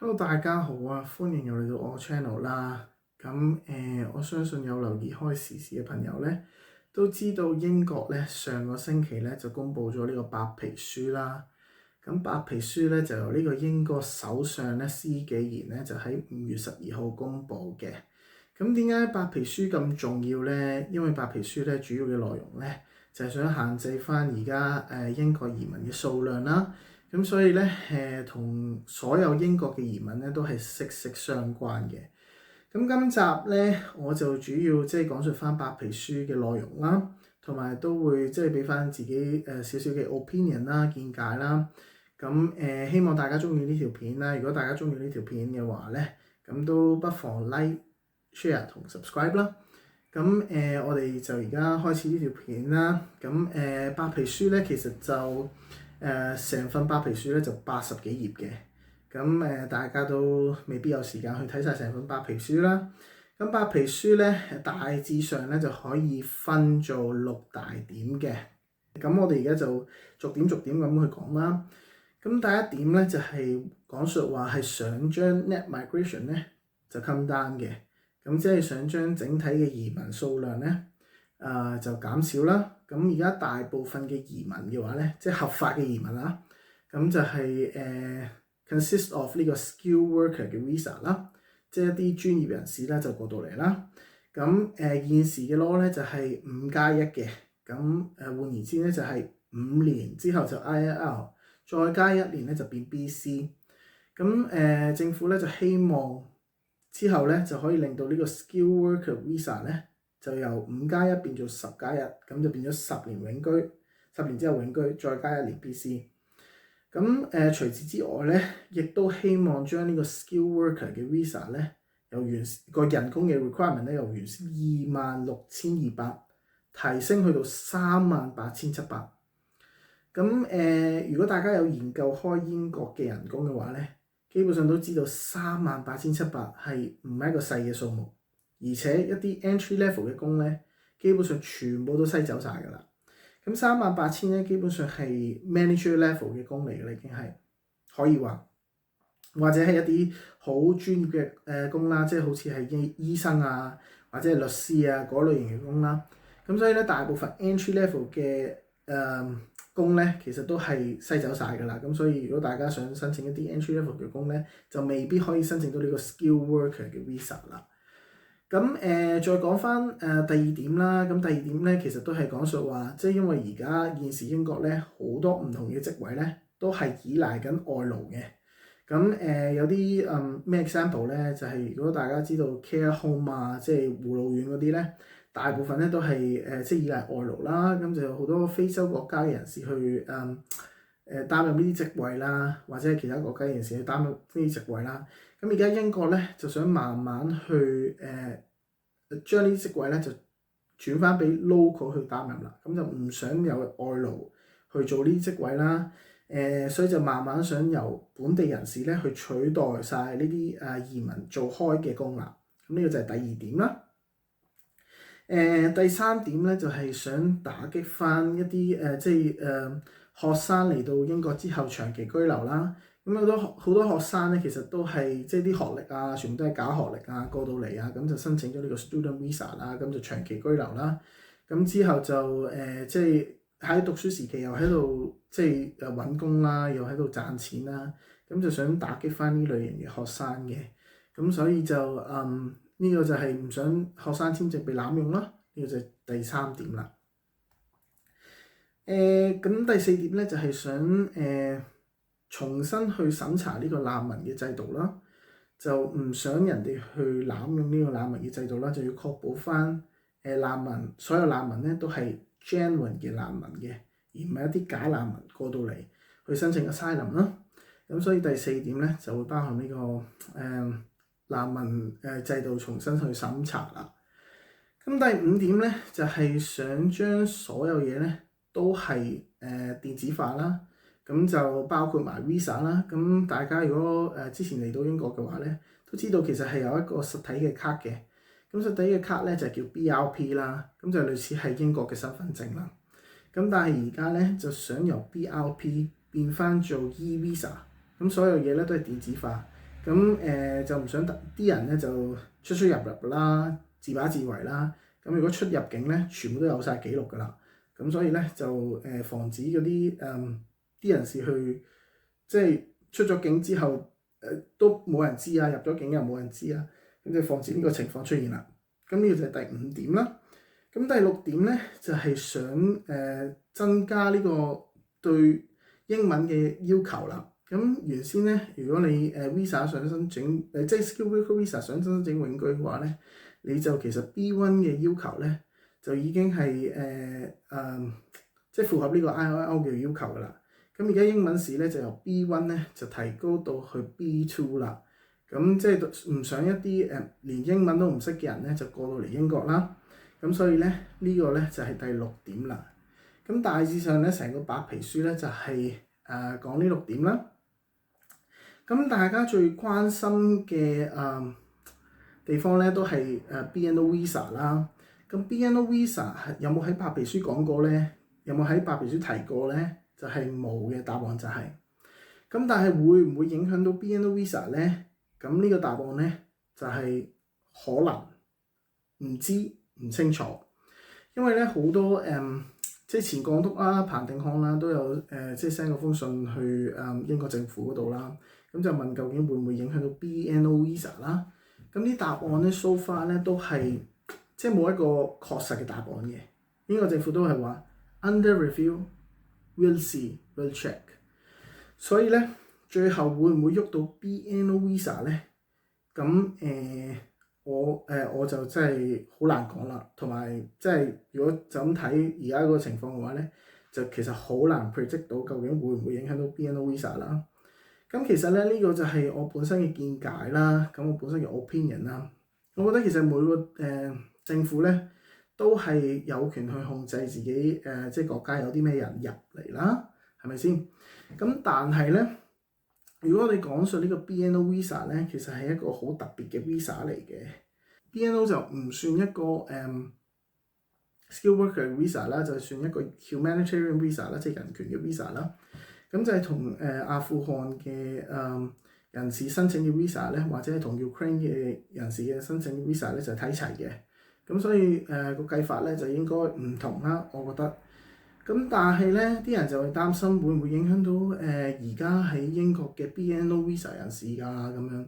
Hello，大家好啊！歡迎又嚟到我 channel 啦。我相信有留意開時事嘅朋友咧，都知道英國咧上個星期咧就公布咗呢個白皮書啦。咁白皮書咧就由呢個英國首相咧施紀賢咧就喺5月12號公布嘅。咁點解白皮書咁重要咧？因為白皮書咧主要嘅內容咧就係想限制翻而家英國移民嘅數量啦。咁所以咧，同所有英國嘅移民咧都係息息相關嘅。咁今集咧，我就主要即係講述翻白皮書嘅內容啦，同埋都會即係俾翻自己少少嘅 opinion 啦、見解啦。希望大家中意呢條片啦。如果大家中意呢條片嘅話咧，咁都不妨 like、share 同 subscribe 啦。我哋就而家開始呢條片啦。白皮書咧其實就成份白皮書咧就80幾頁嘅，大家都未必有時間去睇晒成份白皮書啦。咁白皮書咧大致上咧就可以分做6大點嘅。咁我哋而家就逐點咁去講啦。咁第一點咧就係講述話係想將 net migration 咧就 come down 嘅，咁即係想將整體嘅移民數量咧就減少啦。咁而家大部分嘅移民嘅話咧，即係合法嘅移民啦，咁就係consist of 呢個 skilled worker 嘅 visa 啦，即係一啲專業人士咧就過到嚟啦。現時嘅 law 咧就係5+1嘅，換言之咧就係5年之後就 ILR， 再加1年咧就變 BC。政府咧就希望之後咧就可以令到呢個 skilled worker visa 咧就由5+1變做10+1，咁就變咗10年永居，10年之後永居，再加1年 BC。除此之外咧，亦都希望將呢個 skilled worker 嘅 visa 咧，由原個人工嘅 requirement 咧，由原先26,200提升去到38,700。如果大家有研究開英國嘅人工嘅話咧，基本上都知道38,700係唔係一個細嘅數目。而且一啲 entry level 嘅工咧，基本上全部都篩走晒㗎啦。咁38,000咧，基本上係 manager level 嘅工嚟㗎啦，已經係可以話，或者係一啲好專業嘅工啦，即係好似係醫生啊，或者係律師啊嗰類型嘅工啦。咁所以咧，大部分 entry level 嘅工咧，其實都係篩走晒㗎啦。咁所以如果大家想申請一啲 entry level 嘅工咧，就未必可以申請到呢個 skilled worker 嘅 visa 啦。再講翻第二點啦。第二點咧，其實都係講述話，即係因為而家現時英國咧好多唔同嘅職位咧，都係依賴緊外勞嘅。有啲咩 example 咧，就係如果大家知道 care home 啊，即係護老院嗰啲咧，大部分咧都係即係依賴外勞啦。咁就有好多非洲國家嘅人士去擔任呢啲職位啦，或者係其他國家嘅人士去擔任呢啲職位啦。而家英國咧就想慢慢去將呢啲職位咧就轉翻俾 local 去擔任啦，咁就唔想有外勞去做呢啲職位啦。所以就慢慢想由本地人士咧去取代晒呢啲移民做開嘅工啦。呢個就係第二點啦。第三點咧就係想打擊翻一啲學生嚟到英國之後長期居留啦。好多學生咧其實都係即係啲學歷啊，全部都係假學歷啊過到嚟啊，咁就申請咗呢個 student visa 啦，咁就長期居留啦。之後就即係喺讀書時期又喺度即係揾工啦，又喺度賺錢啦，咁就想打擊翻呢類型嘅學生嘅。所以就呢個就係唔想學生簽證被濫用啦。呢個就係第三點啦。第四點咧就係想重新去審查呢個難民嘅制度啦，就唔想人哋去濫用呢個難民嘅制度啦，就要確保翻所有難民咧都係 genuine 嘅難民嘅，而唔係一啲假難民過到嚟去申請 asylum 啦。所以第四點咧就會包含呢個難民制度重新去審查啦。第五點咧就係想將所有嘢咧都係電子化啦。就包括埋 visa 啦。大家如果之前嚟到英國嘅話咧，都知道其實係有一個實體嘅卡嘅。實體嘅卡咧就叫 BRP 啦，就類似係英國嘅身份證啦。但係而家咧就想由 BRP 變翻做 e-visa，所有嘢咧都係電子化。咁就唔想啲人咧就出入啦，自把自為啦。咁如果出入境咧，全部都有晒記錄㗎啦。咁所以咧就防止嗰啲人士去即係出咗境之後都冇人知啊，入咗境又冇人知啊，咁就防止呢個情況出現啦。咁呢個就係第5點啦。咁第6點咧就係想增加呢個對英文嘅要求啦。咁原先咧，如果你visa 想申請即係 skilled worker visa 想申請永居嘅話咧，你就其實 B1 嘅要求咧就已經係即係符合呢個 IELTS 嘅要求㗎啦。咁而家英文試咧就由 B1 咧就提高到去 B2 啦。咁即係唔想一啲連英文都唔識嘅人咧就過到嚟英國啦。咁所以咧呢個咧就係第6點啦。咁大致上咧成個白皮書咧就係講呢6點啦。咁大家最關心嘅地方咧都係BNO Visa 啦。咁 BNO Visa 有冇喺白皮書講過咧？有冇喺白皮書提過咧？就係冇嘅，答案就係。咁但係會唔會影響到 BNO Visa 咧？咁呢個答案咧就係可能唔知唔清楚，因為咧好多即係前港督啦、彭定康啦都有即係 send 嗰封信去英國政府嗰度啦，咁就問究竟會唔會影響到 BNO Visa 啦？咁啲答案咧 so far 咧都係即係冇一個確實嘅答案嘅。英國政府都係話 under review。We'll see, we'll check。所以咧，最後會唔會喐到 BNO Visa 咧？咁我就真係好難講啦。同埋即係如果就咁睇而家嗰個情況嘅話咧，就其實好難 predict 到究竟會唔會影響到 BNO Visa 啦。咁其實咧呢個就係我本身嘅見解啦。咁我本身嘅 opinion 啦，我覺得其實每個政府咧都係有權去控制自己即係國家有啲咩人入嚟啦，係咪先？咁但係咧，如果我哋講述呢個 BNO Visa 咧，其實係一個好特別嘅 visa 嚟嘅。BNO 就唔算一個skilled worker visa 啦，就算一個 humanitarian visa 啦，即係人權嘅 visa 啦。咁就係同阿富汗嘅人士申請嘅 visa 咧，或者係同 Ukraine 嘅人士嘅申請嘅 visa 咧，就睇齊嘅。咁所以個計法咧就應該唔同啦，我覺得。咁但係咧，啲人就會擔心會唔會影響到而家喺英國嘅 BNO Visa 人士㗎咁樣。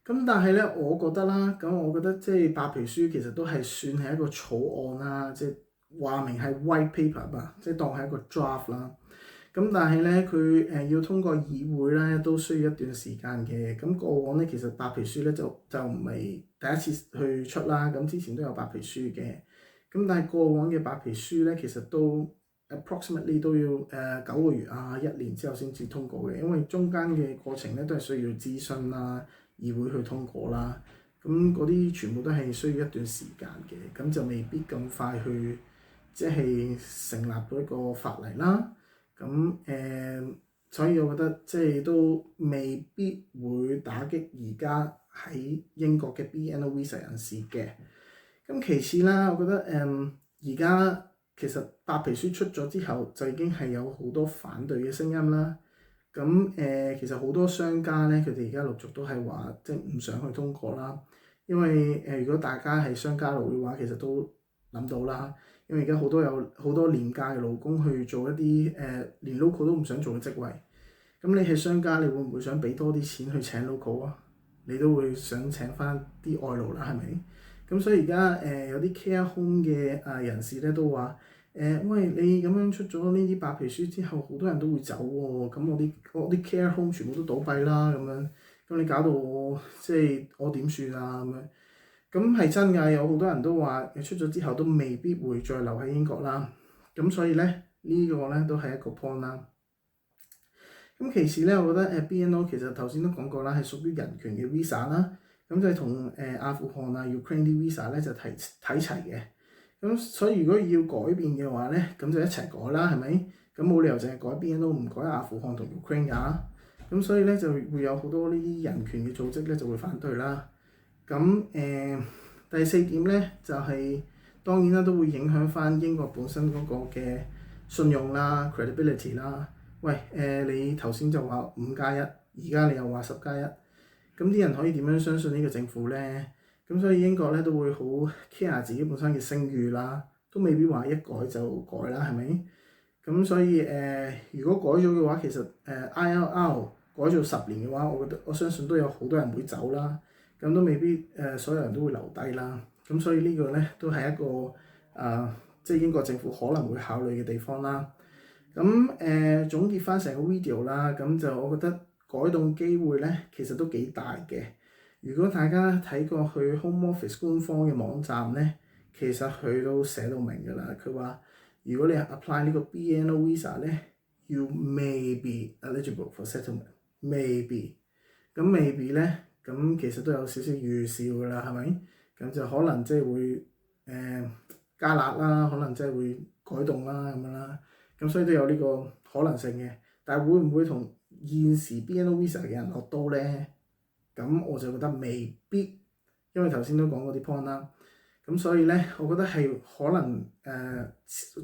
咁但係咧，我覺得啦，咁我覺得即係白皮書其實都係算係一個草案啦，即係話明係 white paper 吧，即係當係一個 draft 啦。咁但係咧，佢要通過議會咧，都需要一段時間嘅。咁過往咧，其實白皮書咧就唔係第一次去出啦。咁之前都有白皮書嘅。咁但係過往嘅白皮書咧，其實都 approximately 都要9個月啊，1年之後先至通過嘅。因為中間嘅過程咧都係需要諮詢啦，議會去通過啦。咁嗰啲全部都係需要一段時間嘅。咁就未必咁快去即係成立到一個法例啦。咁所以我覺得即係都未必會打擊而家喺英國嘅 BNO Visa 人士嘅。咁其次啦，我覺得而家其實白皮書出咗之後，就已經係有好多反對嘅聲音啦。咁其實好多商家咧，佢哋而家陸續都係話即係唔想去通過啦。因為如果大家係商家佬嘅話，其實都諗到啦。因為而家好多廉價嘅勞工去做一啲連 local 都唔想做嘅職位，咁你係商家，你會唔會想俾多啲錢去請 local 啊？你都會想請翻啲外勞啦，係咪？咁所以而家有啲 care home 嘅人士咧都話喂，你咁樣出咗呢啲白皮書之後，好多人都會走喎。咁我啲 care home 全部都倒閉啦，咁樣咁你搞到我即係我點算啊咁樣？咁係真㗎，有好多人都話出咗之後都未必會再留喺英國啦。咁所以咧呢個咧都係一個 point 啦。咁其次咧，我覺得BNO 其實頭先都講過啦，係屬於人權嘅 visa 啦。咁就係同阿富汗啊、Ukraine 啲 visa 咧就睇齊嘅。咁所以如果要改變嘅話咧，咁就一齊改啦，係咪？咁冇理由淨係改 BNO 唔改阿富汗同 Ukraine 㗎。咁所以咧就會有好多呢啲人權嘅組織咧就會反對啦。咁第4點咧就係當然啦，都會影響翻英國本身嗰個嘅信用啦、credibility 啦。喂你頭先就話5+1，而家你又話10+1，咁啲人可以點樣相信呢個政府呢？咁所以英國咧都會好 care 自己本身嘅聲譽啦，都未必話一改就改啦，係咪？咁所以如果改咗嘅話，其實ILR 改咗10年嘅話，我相信都有好多人會走啦，咁都未必所有人都會留低啦。咁所以呢個咧都係一個即係英國政府可能會考慮嘅地方啦。咁總結翻成個 video 啦，咁就我覺得改動機會咧其實都幾大嘅。如果大家睇過去 Home Office 官方嘅網站咧，其實佢都寫到明㗎啦。佢話如果你 apply 呢個 BNO Visa 咧 ，you may be eligible for settlement，maybe。咁 maybe 咧，咁其實都有少少預兆㗎啦，係咪？咁就可能即係會加辣啦，可能即係會改動啦咁樣啦。咁所以都有呢個可能性嘅。但係會唔會同現時 BNO Visa 嘅人落刀咧？咁我就覺得未必，因為頭先都講過啲 point 啦。咁所以咧，我覺得係可能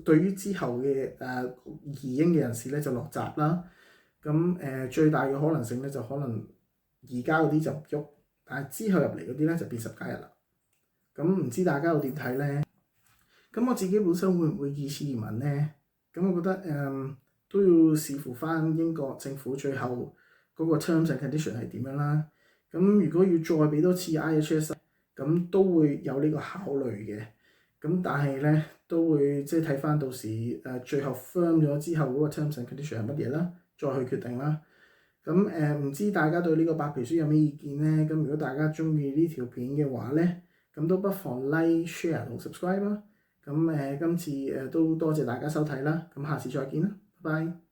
對於之後嘅移英嘅人士咧就落閘啦。咁最大嘅可能性咧就可能而家嗰啲就唔喐，但係之後入嚟嗰啲咧就變10加1啦。咁唔知大家又點睇咧？咁我自己本身會唔會二次移民咧？咁我覺得都要視乎翻英國政府最後嗰個 terms and condition 係點樣啦。咁如果要再俾多次 IHS，咁都會有呢個考慮嘅。咁但係咧都會即係睇翻到時最後 firm 咗之後嗰個 terms and condition 係乜嘢啦，再去決定啦。咁唔知大家對呢個白皮書有咩意見咧？咁如果大家中意呢條片嘅話咧，咁都不妨 like、share 同 subscribe 啦。咁今次都多謝大家收睇啦。咁下次再見啦，拜拜。